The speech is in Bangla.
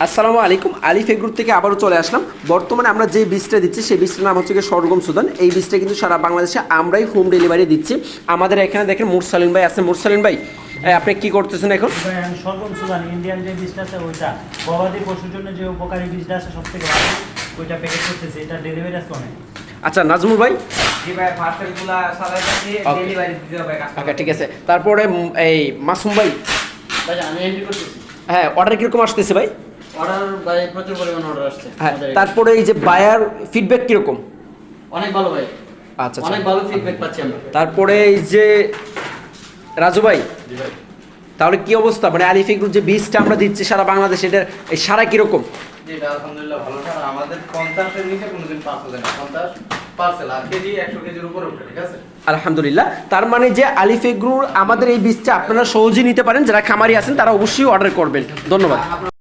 আসসালামু আলাইকুম, আলিফ এগ্রো থেকে আবারও চলে আসলাম। বর্তমানে আমরা যে বীজটা দিচ্ছি সেই বীজটার নাম হচ্ছে সরগম সুদান। এই বীজটা কিন্তু সারা বাংলাদেশে আমরাই হোম ডেলিভারি দিচ্ছি। আমাদের এখানে দেখেন মুরসালিন ভাই আছে। মুরসালিন ভাই, আপনি কি করতেছেন এখন? আমি সরগম সুদান ইন্ডিয়ান যে বীজটা আছে ওইটা গবাদি পশুর জন্য যে উপকারী বীজটা আছে সব থেকে ভালো, ওইটা প্যাকেট করতেছি। এটা ডেলিভারি আছে অনেক। আচ্ছা নাজমুল ভাই, জি ভাই, পার্সেলগুলো সালাইতেছি, ডেলিভারি দিতে হবে কাস্টমার। ওকে ঠিক আছে। তারপরে এই মাসুম ভাই, ভাই আমি এন্ট্রি করতেছি। হ্যাঁ অর্ডার কীরকম আসতেছে ভাই? অর্ডার ভাই প্রচুর পরিমাণ অর্ডার আসছে। হ্যাঁ, তারপরে এই যে বায়ার ফিডব্যাক কীরকম? অনেক ভালো ভাই, আচ্ছা অনেক ভালো ফিডব্যাক পাচ্ছি আমরা। তারপরে এই যে রাজু ভাই, জি ভাই, তাহলে কি অবস্থা, মানে আলিফ এগ্রোর যে বীজটা আমরা দিচ্ছি সারা বাংলাদেশে, এটার এই সারা কীরকম? জি এটা আলহামদুলিল্লাহ ভালো। স্যার আমাদের 50-এর নিচে কোনোদিন পাস হবে না। 50 পার্সেল আর কেজি 100 কেজির উপরে ওঠে, ঠিক আছে? আলহামদুলিল্লাহ। তার মানে যে আলিফ এগ্রোর আমাদের এই বীজটা আপনারা সহজেই নিতে পারেন, যারা খামারি আছেন তারা অবশ্যই অর্ডার করবেন। ধন্যবাদ।